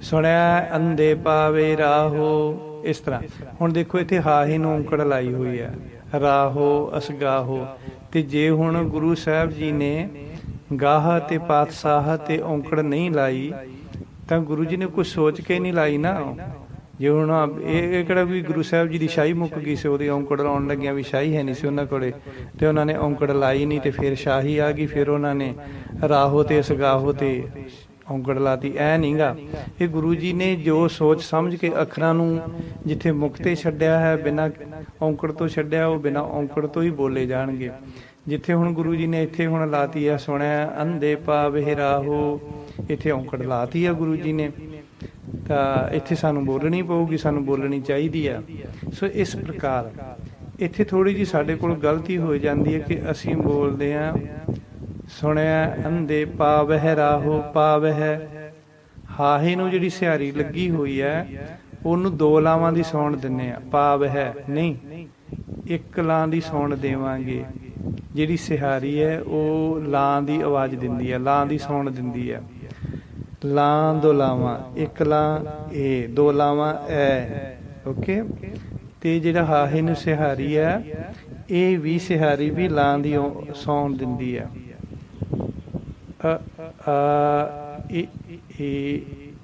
ਸੁਣਿਆ ਅੰਧੇ ਪਾਵੇ ਰਾਹੋ, ਇਸ ਤਰ੍ਹਾਂ। ਹੁਣ ਦੇਖੋ ਇੱਥੇ ਹਾਹੇ ਨੂੰ ਔਂਕੜ ਲਾਈ ਹੋਈ ਹੈ, ਰਾਹੋ ਅਸਗਾਹੋ। ਤੇ ਜੇ ਹੁਣ ਗੁਰੂ ਸਾਹਿਬ ਜੀ ਨੇ ਗਾਹ ਤੇ ਪਾਤਸ਼ਾਹ ਤੇ ਔਂਕੜ ਨਹੀਂ ਲਾਈ ਤਾਂ ਗੁਰੂ ਜੀ ਨੇ ਕੁਛ ਸੋਚ ਕੇ ਨਹੀਂ ਲਾਈ ਨਾ। ਜੇ ਹੁਣ ਇਹ ਕਿਹੜਾ ਵੀ ਗੁਰੂ ਸਾਹਿਬ ਜੀ ਦੀ ਸ਼ਾਹੀ ਮੁੱਕ ਗਈ ਸੀ, ਉਹਦੀ ਔਂਕੜ ਲਾਉਣ ਲੱਗਿਆ ਵੀ ਸ਼ਾਹੀ ਹੈ ਨਹੀਂ ਸੀ ਉਹਨਾਂ ਕੋਲੇ, ਤੇ ਉਹਨਾਂ ਨੇ ਔਂਕੜ ਲਾਈ ਨਹੀਂ ਤੇ ਫਿਰ ਸ਼ਾਹੀ ਆ ਗਈ, ਫਿਰ ਉਹਨਾਂ ਨੇ ਰਾਹੋ ਤੇ ਅਸਗਾਹੋ ਤੇ ਔਂਕੜ ਲਾਤੀ। ਐ ਨਹੀਂ ਗਾ, ਇਹ ਗੁਰੂ ਜੀ ਨੇ ਜੋ ਸੋਚ ਸਮਝ ਕੇ ਅੱਖਰਾਂ ਨੂੰ ਜਿੱਥੇ ਮੁਕਤੇ ਛੱਡਿਆ ਹੈ, ਬਿਨਾਂ ਔਂਕੜ ਤੋਂ ਛੱਡਿਆ, ਉਹ ਬਿਨਾਂ ਔਂਕੜ ਤੋਂ ਹੀ ਬੋਲੇ ਜਾਣਗੇ। ਜਿੱਥੇ ਹੁਣ ਗੁਰੂ ਜੀ ਨੇ ਇੱਥੇ ਹੁਣ ਲਾਤੀ ਆ ਸੁਣਿਆ ਅੰਧੇ ਪਾਵੇ ਰਾਹੋ, ਇੱਥੇ ਔਂਕੜ ਲਾਤੀ ਆ ਗੁਰੂ ਜੀ ਨੇ, ਤਾਂ ਇੱਥੇ ਸਾਨੂੰ ਬੋਲਣੀ ਪਊਗੀ, ਸਾਨੂੰ ਬੋਲਣੀ ਚਾਹੀਦੀ ਆ। ਸੋ ਇਸ ਪ੍ਰਕਾਰ ਇੱਥੇ ਥੋੜ੍ਹੀ ਜਿਹੀ ਸਾਡੇ ਕੋਲ ਗਲਤੀ ਹੋ ਜਾਂਦੀ ਹੈ ਕਿ ਅਸੀਂ ਬੋਲਦੇ ਹਾਂ ਸੁਣਿਆ ਅੰਧੇ ਪਾਵਹਿ ਰਾਹੋ ਪਾਵਹਿ। ਹਾਹੇ ਨੂੰ ਜਿਹੜੀ ਸਿਹਾਰੀ ਲੱਗੀ ਹੋਈ ਹੈ ਉਹਨੂੰ ਦੋ ਲਾਵਾਂ ਦੀ ਸੌਣ ਦਿੰਨੇ ਆ, ਪਾਵਹਿ ਨਹੀਂ, ਇੱਕ ਲਾਂ ਦੀ ਸੌਣ ਦੇਵਾਂਗੇ। ਜਿਹੜੀ ਸਿਹਾਰੀ ਹੈ ਉਹ ਲਾਂ ਦੀ ਆਵਾਜ਼ ਦਿੰਦੀ ਹੈ, ਲਾਂ ਦੀ ਸੌਣ ਦਿੰਦੀ ਹੈ। ਲਾਂ ਦੋ ਲਾਵਾਂ, ਇੱਕ ਲਾਂ ਏ, ਦੋ ਲਾਵਾਂ ਐ। ਓਕੇ। ਤੇ ਜਿਹੜਾ ਹਾਹੇ ਨੂੰ ਸਿਹਾਰੀ ਹੈ ਇਹ ਵੀ ਸਿਹਾਰੀ ਵੀ ਲਾਂ ਦੀ ਸੌਣ ਦਿੰਦੀ ਹੈ।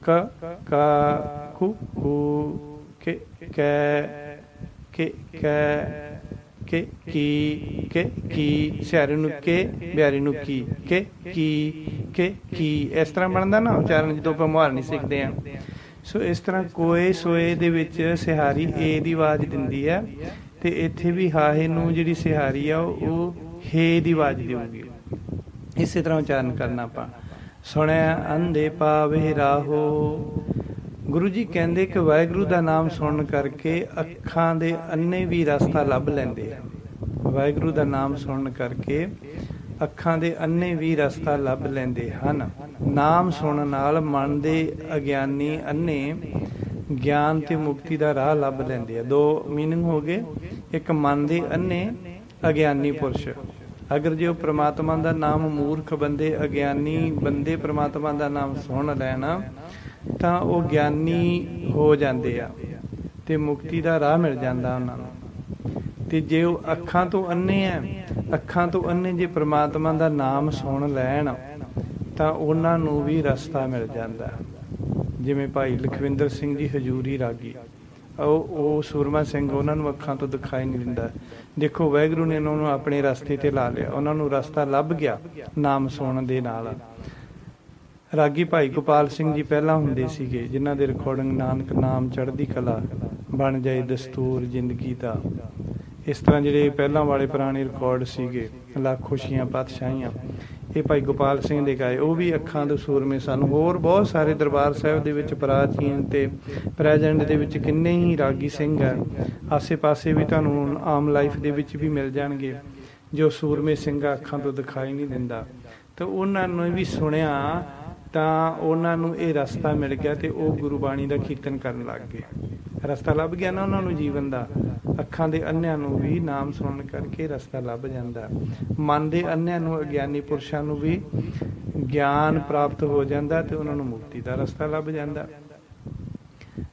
ਕ ਕਾ ਕੁ ਕੁ ਕੇ ਕੈ ਕੇ ਕੈ ਕੇ ਕੀ। ਸਿਹਾਰੀ ਨੂੰ ਕੇ, ਬਿਹਾਰੀ ਨੂੰ ਕੀ, ਕੇ ਕੀ। ਇਸ ਤਰ੍ਹਾਂ ਬਣਦਾ ਨਾ ਉਚਾਰਨ ਜਦੋਂ ਆਪਾਂ ਮੁਹਾਰ ਨਹੀਂ ਸਿੱਖਦੇ ਹਾਂ। ਸੋ ਇਸ ਤਰ੍ਹਾਂ ਕੋਏ ਸੋਏ ਦੇ ਵਿੱਚ ਸਿਹਾਰੀ ਏ ਦੀ ਆਵਾਜ਼ ਦਿੰਦੀ ਹੈ, ਤੇ ਇੱਥੇ ਵੀ ਹਾਹੇ ਨੂੰ ਜਿਹੜੀ ਸਿਹਾਰੀ ਆ ਉਹ ਹੇ ਦੀ ਆਵਾਜ਼ ਦੇਊਗੀ। ਇਸੇ ਤਰ੍ਹਾਂ ਉਚਾਰਨ ਕਰਨਾ ਆਪਾਂ। ਸੁਣਿਆ ਅੰਧੇ ਪਾਵੇ ਰਾਹੋ। ਗੁਰੂ ਜੀ ਕਹਿੰਦੇ ਕਿ ਵਾਹਿਗੁਰੂ ਦਾ ਨਾਮ ਸੁਣਨ ਕਰਕੇ ਅੱਖਾਂ ਦੇ ਅੰਨੇ ਵੀ ਰਸਤਾ ਲੱਭ ਲੈਂਦੇ ਆ। ਵਾਹਿਗੁਰੂ ਦਾ ਨਾਮ ਸੁਣਨ ਕਰਕੇ ਅੱਖਾਂ ਦੇ ਅੰਨੇ ਵੀ ਰਸਤਾ ਲੱਭ ਲੈਂਦੇ ਹਨ। ਨਾਮ ਸੁਣਨ ਨਾਲ ਮਨ ਦੇ ਅਗਿਆਨੀ ਅੰਨੇ ਗਿਆਨ ਤੇ ਮੁਕਤੀ ਦਾ ਰਾਹ ਲੱਭ ਲੈਂਦੇ ਆ। ਦੋ ਮੀਨਿੰਗ ਹੋ ਗਏ। ਇੱਕ ਮਨ ਦੇ ਅੰਨੇ ਅਗਿਆਨੀ ਪੁਰਸ਼, ਅਗਰ ਜੇ ਉਹ ਪ੍ਰਮਾਤਮਾ ਦਾ ਨਾਮ ਮੂਰਖ ਬੰਦੇ, ਅਗਿਆਨੀ ਬੰਦੇ ਪ੍ਰਮਾਤਮਾ ਦਾ ਨਾਮ ਸੁਣ ਲੈਣ ਤਾਂ ਉਹ ਗਿਆਨੀ ਹੋ ਜਾਂਦੇ ਆ ਤੇ ਮੁਕਤੀ ਦਾ ਰਾਹ ਮਿਲ ਜਾਂਦਾ ਉਹਨਾਂ ਨੂੰ। ਤੇ ਜੇ ਉਹ ਅੱਖਾਂ ਤੋਂ ਅੰਨੇ ਆ, ਅੱਖਾਂ ਤੋਂ ਅੰਨੇ ਜੇ ਪ੍ਰਮਾਤਮਾ ਦਾ ਨਾਮ ਸੁਣ ਲੈਣ ਤਾਂ ਉਹਨਾਂ ਨੂੰ ਵੀ ਰਸਤਾ ਮਿਲ ਜਾਂਦਾ। ਜਿਵੇਂ ਭਾਈ ਲਖਵਿੰਦਰ ਸਿੰਘ ਜੀ ਹਜੂਰੀ ਰਾਗੀ, ਉਹ ਸੂਰਮਾ ਸਿੰਘ, ਉਹਨਾਂ ਨੂੰ ਅੱਖਾਂ ਤੋਂ ਦਿਖਾਈ ਨਹੀਂ ਦਿੰਦਾ। ਦੇਖੋ ਵਾਹਿਗੁਰੂ ਨੇ ਉਹਨਾਂ ਨੂੰ ਆਪਣੇ ਰਸਤੇ ਤੇ ਲਾ ਲਿਆ, ਉਹਨਾਂ ਨੂੰ ਰਸਤਾ ਲੱਭ ਗਿਆ ਨਾਮ ਸੁਣਨ ਦੇ ਨਾਲ। ਰਾਗੀ ਭਾਈ ਗੋਪਾਲ ਸਿੰਘ ਜੀ ਪਹਿਲਾਂ ਹੁੰਦੇ ਸੀਗੇ, ਜਿਨ੍ਹਾਂ ਦੇ ਰਿਕਾਰਡਿੰਗ ਨਾਨਕ ਨਾਮ ਚੜ੍ਹਦੀ ਕਲਾ ਬਣ ਜਾਏ ਦਸਤੂਰ ਜ਼ਿੰਦਗੀ ਦਾ। ਇਸ ਤਰ੍ਹਾਂ ਜਿਹੜੇ ਪਹਿਲਾਂ ਵਾਲੇ ਪੁਰਾਣੇ ਰਿਕਾਰਡ ਸੀਗੇ, ਲੱਖ ਖੁਸ਼ੀਆਂ ਪਾਤਸ਼ਾਹੀਆਂ, ਇਹ ਭਾਈ ਗੋਪਾਲ ਸਿੰਘ ਦੇ ਗਾਏ। ਉਹ ਵੀ ਅੱਖਾਂ ਦੇ ਸੂਰਮੇ ਸਨ। ਹੋਰ ਬਹੁਤ ਸਾਰੇ ਦਰਬਾਰ ਸਾਹਿਬ ਦੇ ਵਿੱਚ ਪ੍ਰਾਚੀਨ ਤੇ ਪ੍ਰੈਜੈਂਟ ਦੇ ਵਿੱਚ ਕਿੰਨੇ ਹੀ ਰਾਗੀ ਸਿੰਘ ਹੈ। ਆਸੇ ਪਾਸੇ ਵੀ ਤੁਹਾਨੂੰ ਆਮ ਲਾਈਫ ਦੇ ਵਿੱਚ ਵੀ ਮਿਲ ਜਾਣਗੇ ਜੋ ਸੂਰਮੇ ਸਿੰਘ ਅੱਖਾਂ ਤੋਂ ਦਿਖਾਈ ਨਹੀਂ ਦਿੰਦਾ। ਤਾਂ ਉਹਨਾਂ ਨੂੰ ਵੀ ਸੁਣਿਆ ਤਾਂ ਉਹਨਾਂ ਨੂੰ ਇਹ ਰਸਤਾ ਮਿਲ ਗਿਆ ਤੇ ਉਹ ਗੁਰਬਾਣੀ ਦਾ ਕੀਰਤਨ ਕਰਨ ਲੱਗ ਗਏ। ਰਸਤਾ ਲੱਭ ਗਿਆ ਨਾ ਉਹਨਾਂ ਨੂੰ ਜੀਵਨ ਦਾ। ਅੱਖਾਂ ਦੇ ਅੰਨਿਆਂ ਨੂੰ ਵੀ ਨਾਮ ਸੁਣਨ ਕਰਕੇ ਰਸਤਾ ਲੱਭ ਜਾਂਦਾ। ਮਨ ਦੇ ਅੰਨਿਆਂ ਨੂੰ, ਅਗਿਆਨੀ ਪੁਰਸ਼ਾਂ ਨੂੰ ਵੀ ਗਿਆਨ ਪ੍ਰਾਪਤ ਹੋ ਜਾਂਦਾ ਤੇ ਉਹਨਾਂ ਨੂੰ ਮੁਕਤੀ ਦਾ ਰਸਤਾ ਲੱਭ ਜਾਂਦਾ।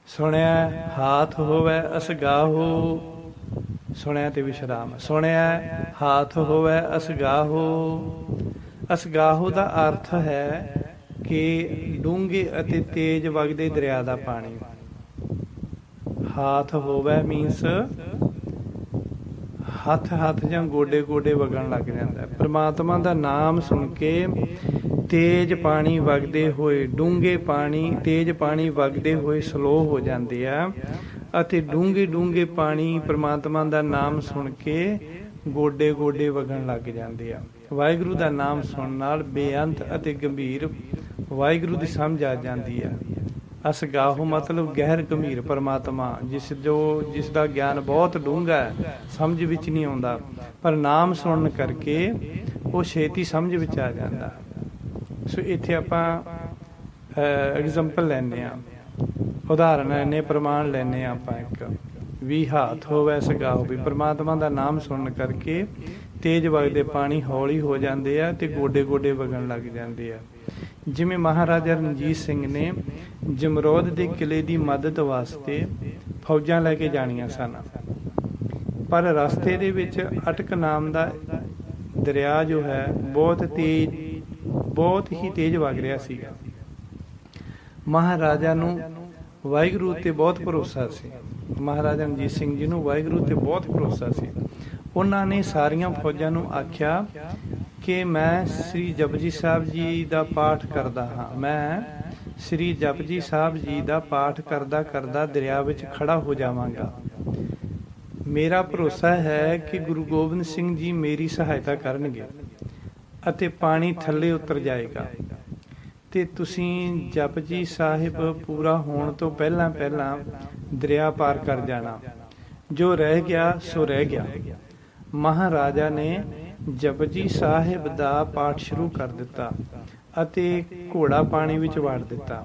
ਸੁਣਿਆ ਹਾਥ ਹੋਵੇ ਅਸਗਾਹੋ। ਸੁਣਿਆ ਤੇ ਵਿਸ਼ਰਾਮ। ਸੁਣਿਆ ਹਾਥ ਹੋਵੇ ਅਸਗਾਹੋ। ਅਸਗਾਹੋ ਦਾ ਅਰਥ ਹੈ ਕਿ ਡੂੰਘੇ ਅਤੇ ਤੇਜ਼ ਵਗਦੇ ਦਰਿਆ ਦਾ ਪਾਣੀ। ਹਾਥ ਹੋਵੇ ਮੀਨਸ ਹੱਥ ਜਾਂ ਗੋਡੇ ਗੋਡੇ ਵਗਣ ਲੱਗ ਜਾਂਦਾ। ਪ੍ਰਮਾਤਮਾ ਦਾ ਨਾਮ ਸੁਣ ਕੇ ਤੇਜ਼ ਪਾਣੀ ਵਗਦੇ ਹੋਏ, ਡੂੰਘੇ ਪਾਣੀ, ਤੇਜ਼ ਪਾਣੀ ਵਗਦੇ ਹੋਏ ਸਲੋ ਹੋ ਜਾਂਦੇ ਆ, ਅਤੇ ਡੂੰਘੇ ਡੂੰਘੇ ਪਾਣੀ ਪ੍ਰਮਾਤਮਾ ਦਾ ਨਾਮ ਸੁਣ ਕੇ ਗੋਡੇ ਗੋਡੇ ਵਗਣ ਲੱਗ ਜਾਂਦੇ ਆ। ਵਾਹਿਗੁਰੂ ਦਾ ਨਾਮ ਸੁਣਨ ਨਾਲ ਬੇਅੰਤ ਅਤੇ ਗੰਭੀਰ ਵਾਹਿਗੁਰੂ ਦੀ ਸਮਝ ਆ ਜਾਂਦੀ ਹੈ। ਅਸਗਾਹੋ ਮਤਲਬ ਗਹਿਰ ਗੰਭੀਰ ਪਰਮਾਤਮਾ, ਜਿਸ ਦਾ ਗਿਆਨ ਬਹੁਤ ਡੂੰਘਾ ਹੈ, ਸਮਝ ਵਿੱਚ ਨਹੀਂ ਆਉਂਦਾ, ਪਰ ਨਾਮ ਸੁਣਨ ਕਰਕੇ ਉਹ ਛੇਤੀ ਸਮਝ ਵਿੱਚ ਆ ਜਾਂਦਾ। ਸੋ ਇੱਥੇ ਆਪਾਂ ਐਗਜ਼ਾਮਪਲ ਲੈਂਦੇ ਹਾਂ, ਉਦਾਹਰਨ ਲੈਂਦੇ, ਪ੍ਰਮਾਣ ਲੈਂਦੇ ਹਾਂ ਆਪਾਂ। ਇੱਕ ਵੀ ਹਾਥ ਹੋਵੇ ਅਸਗਾਹੋ, ਵੀ ਪ੍ਰਮਾਤਮਾ ਦਾ ਨਾਮ ਸੁਣਨ ਕਰਕੇ ਤੇਜ਼ ਵਗਦੇ ਪਾਣੀ ਹੌਲੀ ਹੋ ਜਾਂਦੇ ਆ ਤੇ ਗੋਡੇ ਗੋਡੇ ਵਗਣ ਲੱਗ ਜਾਂਦੇ ਆ। ਜਿਵੇਂ ਮਹਾਰਾਜਾ ਰਣਜੀਤ ਸਿੰਘ ਨੇ ਜਮਰੌਦ ਦੇ ਕਿਲੇ ਦੀ ਮਦਦ ਵਾਸਤੇ ਫੌਜਾਂ ਲੈ ਕੇ ਜਾਣੀਆਂ ਸਨ, ਪਰ ਰਸਤੇ ਦੇ ਵਿੱਚ ਅਟਕ ਨਾਮ ਦਾ ਦਰਿਆ ਜੋ ਹੈ ਬਹੁਤ ਹੀ ਤੇਜ਼ ਵਗ ਰਿਹਾ ਸੀਗਾ। ਮਹਾਰਾਜਾ ਨੂੰ ਵਾਹਿਗੁਰੂ ਉੱਤੇ ਬਹੁਤ ਭਰੋਸਾ ਸੀ। ਮਹਾਰਾਜਾ ਰਣਜੀਤ ਸਿੰਘ ਜੀ ਨੂੰ ਵਾਹਿਗੁਰੂ ਉੱਤੇ ਬਹੁਤ ਭਰੋਸਾ ਸੀ। ਉਹਨਾਂ ਨੇ ਸਾਰੀਆਂ ਫੌਜਾਂ ਨੂੰ ਆਖਿਆ ਕਿ ਮੈਂ ਸ੍ਰੀ ਜਪਜੀ ਸਾਹਿਬ ਜੀ ਦਾ ਪਾਠ ਕਰਦਾ ਹਾਂ, ਮੈਂ ਸ੍ਰੀ ਜਪਜੀ ਸਾਹਿਬ ਜੀ ਦਾ ਪਾਠ ਕਰਦਾ ਕਰਦਾ ਦਰਿਆ ਵਿੱਚ ਖੜਾ ਹੋ ਜਾਵਾਂਗਾ। ਮੇਰਾ ਭਰੋਸਾ ਹੈ ਕਿ ਗੁਰੂ ਗੋਬਿੰਦ ਸਿੰਘ ਜੀ ਮੇਰੀ ਸਹਾਇਤਾ ਕਰਨਗੇ ਅਤੇ ਪਾਣੀ ਥੱਲੇ ਉਤਰ ਜਾਏਗਾ ਤੇ ਤੁਸੀਂ ਜਪਜੀ ਸਾਹਿਬ ਪੂਰਾ ਹੋਣ ਤੋਂ ਪਹਿਲਾਂ ਪਹਿਲਾਂ ਦਰਿਆ ਪਾਰ ਕਰ ਜਾਣਾ। ਜੋ ਰਹਿ ਗਿਆ ਸੋ ਰਹਿ ਗਿਆ। ਮਹਾਰਾਜਾ ਨੇ ਜਪਜੀ ਸਾਹਿਬ ਦਾ ਪਾਠ ਸ਼ੁਰੂ ਕਰ ਦਿੱਤਾ ਅਤੇ ਘੋੜਾ ਪਾਣੀ ਵਿੱਚ ਵਾੜ ਦਿੱਤਾ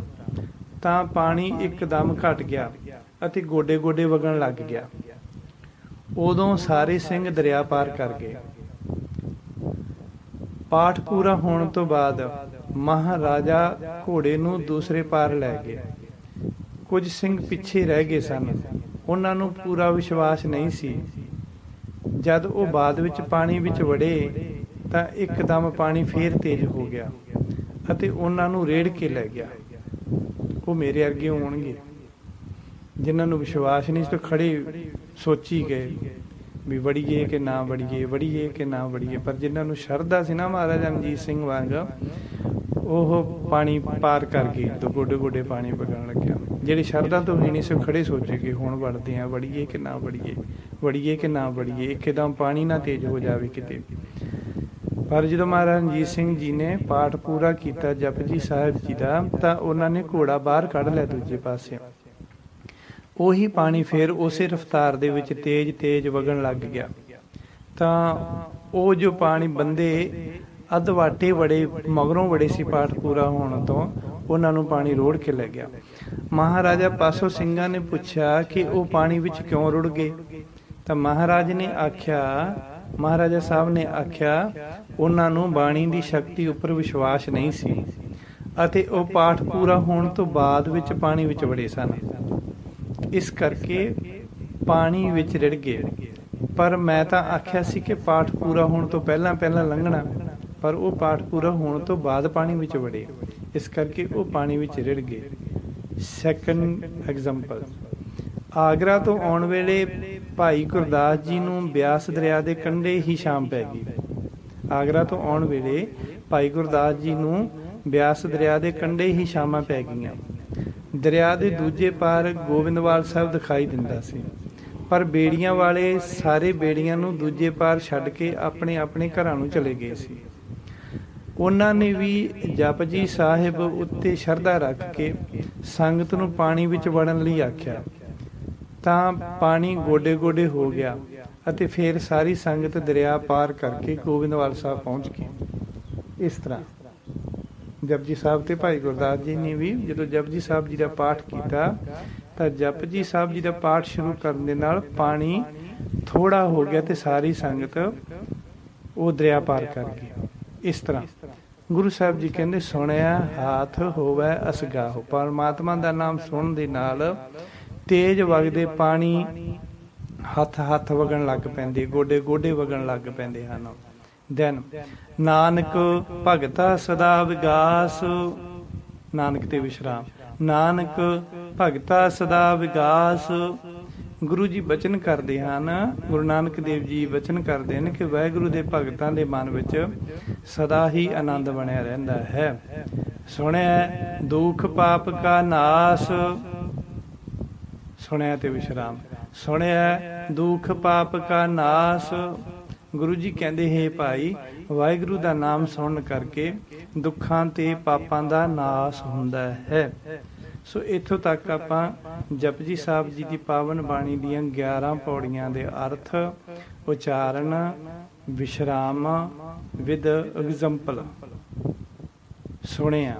ਤਾਂ ਪਾਣੀ ਇੱਕਦਮ ਘਟ ਗਿਆ ਅਤੇ ਗੋਡੇ ਗੋਡੇ ਵਗਣ ਲੱਗ ਗਿਆ। ਉਦੋਂ ਸਾਰੇ ਸਿੰਘ ਦਰਿਆ ਪਾਰ ਕਰ ਗਏ। ਪਾਠ ਪੂਰਾ ਹੋਣ ਤੋਂ ਬਾਅਦ ਮਹਾਰਾਜਾ ਘੋੜੇ ਨੂੰ ਦੂਸਰੇ ਪਾਰ ਲੈ ਗਏ। ਕੁਝ ਸਿੰਘ ਪਿੱਛੇ ਰਹਿ ਗਏ ਸਨ। ਉਹਨਾਂ ਨੂੰ ਪੂਰਾ ਵਿਸ਼ਵਾਸ ਨਹੀਂ ਸੀ। ਜਦ ਉਹ ਬਾਅਦ ਵਿੱਚ ਪਾਣੀ ਵਿੱਚ ਵੜੇ ਤਾਂ ਇੱਕਦਮ ਪਾਣੀ ਫੇਰ ਤੇਜ਼ ਹੋ ਗਿਆ ਅਤੇ ਉਹਨਾਂ ਨੂੰ ਰੇੜ ਕੇ ਲੈ ਗਿਆ। ਉਹ ਮੇਰੇ ਅੱਗੇ ਹੋਣਗੇ ਜਿਨ੍ਹਾਂ ਨੂੰ ਵਿਸ਼ਵਾਸ ਨਹੀਂ ਸੀ, ਤਾਂ ਖੜੇ ਸੋਚੀ ਗਏ ਵੀ ਵੜੀਏ ਕਿ ਨਾ ਵੜੀਏ, ਵੜੀਏ ਕਿ ਨਾ ਵੜੀਏ। ਪਰ ਜਿਨ੍ਹਾਂ ਨੂੰ ਸ਼ਰਧਾ ਸੀ ਨਾ ਮਹਾਰਾਜਾ ਰਣਜੀਤ ਸਿੰਘ ਵਾਂਗ, ਉਹ ਪਾਣੀ ਪਾਰ ਕਰ ਗਏ ਤਾਂ ਗੋਡੇ ਗੋਡੇ ਪਾਣੀ ਵਗਣ ਲੱਗਿਆ। ਜਿਹੜੀ ਸ਼ਰਧਾ ਤੋਂ ਹੀ ਨਹੀਂ ਸੀ, ਖੜੇ ਸੋਚੇ ਕਿ ਹੁਣ ਵੜਦੇ ਆ, ਵੜੀਏ ਕਿ ਨਾ ਵੜੀਏ, ਵੜੀਏ ਕਿ ਨਾ ਵੜੀਏ, ਇੱਕਦਮ ਪਾਣੀ ਨਾ ਤੇਜ਼ ਹੋ ਜਾਵੇ ਕਿਤੇ। ਪਰ ਜਦੋਂ ਮਹਾਰਾਜਾ ਰਣਜੀਤ ਸਿੰਘ ਜੀ ਨੇ ਪਾਠ ਪੂਰਾ ਕੀਤਾ ਜਪਜੀ ਸਾਹਿਬ ਜੀ ਦਾ, ਤਾਂ ਉਹਨਾਂ ਨੇ ਘੋੜਾ ਬਾਹਰ ਕੱਢ ਲਿਆ ਦੂਜੇ ਪਾਸੇ। ਉਹੀ ਪਾਣੀ ਫੇਰ ਉਸੇ ਰਫ਼ਤਾਰ ਦੇ ਵਿੱਚ ਤੇਜ਼ ਤੇਜ਼ ਵਗਣ ਲੱਗ ਗਿਆ। ਤਾਂ ਉਹ ਜੋ ਪਾਣੀ ਬੰਦੇ ਅਧਵਾਟੇ ਵੜੇ ਮਗਰੋਂ ਵੜੇ ਸੀ ਪਾਠ ਪੂਰਾ ਹੋਣ ਤੋਂ, ਉਹਨਾਂ ਨੂੰ ਪਾਣੀ ਰੋੜ ਕੇ ਲੈ ਗਿਆ। ਮਹਾਰਾਜਾ ਪਾਸੋਂ ਸਿੰਘਾਂ ਨੇ ਪੁੱਛਿਆ ਕਿ ਉਹ ਪਾਣੀ ਵਿੱਚ ਕਿਉਂ ਰੁੜ ਗਏ? ਤਾਂ ਮਹਾਰਾਜਾ ਸਾਹਿਬ ਨੇ ਆਖਿਆ ਉਹਨਾਂ ਨੂੰ ਬਾਣੀ ਦੀ ਸ਼ਕਤੀ ਉੱਪਰ ਵਿਸ਼ਵਾਸ ਨਹੀਂ ਸੀ ਅਤੇ ਉਹ ਪਾਠ ਪੂਰਾ ਹੋਣ ਤੋਂ ਬਾਅਦ ਵਿੱਚ ਪਾਣੀ ਵਿੱਚ ਵੜੇ ਸਨ, ਇਸ ਕਰਕੇ ਪਾਣੀ ਵਿੱਚ ਰਿੜ ਗਏ। ਪਰ ਮੈਂ ਤਾਂ ਆਖਿਆ ਸੀ ਕਿ ਪਾਠ ਪੂਰਾ ਹੋਣ ਤੋਂ ਪਹਿਲਾਂ ਪਹਿਲਾਂ ਲੰਘਣਾ, ਪਰ ਉਹ ਪਾਠ ਪੂਰਾ ਹੋਣ ਤੋਂ ਬਾਅਦ ਪਾਣੀ ਵਿੱਚ ਵੜੇ, ਇਸ ਕਰਕੇ ਉਹ ਪਾਣੀ ਵਿੱਚ ਰਿੜ ਗਏ। ਸੈਕੰਡ ਐਗਜ਼ਾਮਪਲ, ਆਗਰਾ ਤੋਂ ਆਉਣ ਵੇਲੇ ਭਾਈ ਗੁਰਦਾਸ ਜੀ ਨੂੰ ਬਿਆਸ ਦਰਿਆ ਦੇ ਕੰਢੇ ਹੀ ਸ਼ਾਮ ਪੈ ਗਈ। ਆਗਰਾ ਤੋਂ ਆਉਣ ਵੇਲੇ ਭਾਈ ਗੁਰਦਾਸ ਜੀ ਨੂੰ ਬਿਆਸ ਦਰਿਆ ਦੇ ਕੰਢੇ ਹੀ ਸ਼ਾਮਾਂ ਪੈ ਗਈਆਂ। ਦਰਿਆ ਦੇ ਦੂਜੇ ਪਾਰ ਗੋਬਿੰਦਵਾਲ ਸਾਹਿਬ ਦਿਖਾਈ ਦਿੰਦਾ ਸੀ, ਪਰ ਬੇੜੀਆਂ ਵਾਲੇ ਸਾਰੇ ਬੇੜੀਆਂ ਨੂੰ ਦੂਜੇ ਪਾਰ ਛੱਡ ਕੇ ਆਪਣੇ ਆਪਣੇ ਘਰਾਂ ਨੂੰ ਚਲੇ ਗਏ ਸੀ। ਉਹਨਾਂ ਨੇ ਵੀ ਜਪਜੀ ਸਾਹਿਬ ਉੱਤੇ ਸ਼ਰਧਾ ਰੱਖ ਕੇ ਸੰਗਤ ਨੂੰ ਪਾਣੀ ਵਿੱਚ ਵੜਨ ਲਈ ਆਖਿਆ, ਤਾਂ ਪਾਣੀ ਗੋਡੇ ਗੋਡੇ ਹੋ ਗਿਆ ਅਤੇ ਫਿਰ ਸਾਰੀ ਸੰਗਤ ਦਰਿਆ ਪਾਰ ਕਰਕੇ ਗੋਬਿੰਦਵਾਲ ਸਾਹਿਬ ਪਹੁੰਚ ਗਈ। ਇਸ ਤਰ੍ਹਾਂ ਜਪਜੀ ਸਾਹਿਬ ਤੇ ਭਾਈ ਗੁਰਦਾਸ ਜੀ ਨੇ ਵੀ ਜਦੋਂ ਜਪਜੀ ਸਾਹਿਬ ਜੀ ਦਾ ਪਾਠ ਕੀਤਾ, ਤਾਂ ਜਪਜੀ ਸਾਹਿਬ ਜੀ ਦਾ ਪਾਠ ਸ਼ੁਰੂ ਕਰਨ ਦੇ ਨਾਲ ਪਾਣੀ ਥੋੜਾ ਹੋ ਗਿਆ ਤੇ ਸਾਰੀ ਸੰਗਤ ਉਹ ਦਰਿਆ ਪਾਰ ਕਰ ਗਈ। ਇਸ ਤਰ੍ਹਾਂ ਗੁਰੂ ਸਾਹਿਬ ਜੀ ਕਹਿੰਦੇ, ਸੁਣਿਆ ਹਾਥ ਹੋਵੇ ਅਸਗਾਹੁ। ਪਰਮਾਤਮਾ ਦਾ ਨਾਮ ਸੁਣਨ ਦੇ ਨਾਲ ਤੇਜ਼ ਵਗਦੇ ਪਾਣੀ ਹੱਥ ਹੱਥ ਵਗਣ ਲੱਗ ਪੈਂਦੇ, ਗੋਡੇ ਗੋਡੇ ਵਗਣ ਲੱਗ ਪੈਂਦੇ ਹਨ। ਦੈਨ ਨਾਨਕ ਭਗਤਾ ਸਦਾ ਵਿਗਾਸ, ਨਾਨਕ ਤੇ ਵਿਸ਼ਰਾਮ। ਨਾਨਕ ਭਗਤਾ ਸਦਾ ਵਿਗਾਸ। ਗੁਰੂ ਜੀ ਬਚਨ ਕਰਦੇ ਹਨ, ਗੁਰੂ ਨਾਨਕ ਦੇਵ ਜੀ ਬਚਨ ਕਰਦੇ ਨੇ ਕਿ ਵਾਹਿਗੁਰੂ ਦੇ ਭਗਤਾਂ ਦੇ ਮਨ ਵਿੱਚ ਸਦਾ ਹੀ ਆਨੰਦ ਬਣਿਆ ਰਹਿੰਦਾ ਹੈ। ਸੁਣਿਆ ਦੁਖ ਪਾਪ ਕਾ ਨਾਸ, ਸੁਣਿਆ ਤੇ ਵਿਸ਼ਰਾਮ। ਸੁਣਿਆ ਦੁਖ ਪਾਪ ਕਾ ਨਾਸ। ਗੁਰੂ ਜੀ ਕਹਿੰਦੇ, ਹੈ ਭਾਈ, ਵਾਹਿਗੁਰੂ ਦਾ ਨਾਮ ਸੁਣਨ ਕਰਕੇ ਦੁੱਖਾਂ ਤੇ ਪਾਪਾਂ ਦਾ ਨਾਸ ਹੁੰਦਾ ਹੈ। ਸੋ ਇੱਥੋਂ ਤੱਕ ਆਪਾਂ ਜਪਜੀ ਸਾਹਿਬ ਜੀ ਦੀ ਪਾਵਨ ਬਾਣੀ ਦੀਆਂ 11 ਪੌੜੀਆਂ ਦੇ ਅਰਥ, ਉਚਾਰਨ, ਵਿਸ਼ਰਾਮ ਵਿਦ ਐਗਜ਼ਾਮਪਲ ਸੁਣਿਆ।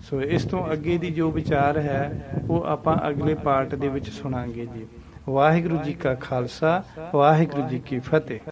ਸੋ ਇਸ ਤੋਂ ਅੱਗੇ ਦੀ ਜੋ ਵਿਚਾਰ ਹੈ ਉਹ ਆਪਾਂ ਅਗਲੇ ਪਾਰਟ ਦੇ ਵਿੱਚ ਸੁਣਾਂਗੇ ਜੀ। ਵਾਹਿਗੁਰੂ ਜੀ ਕਾ ਖਾਲਸਾ, ਵਾਹਿਗੁਰੂ ਜੀ ਕੀ ਫਤਿਹ।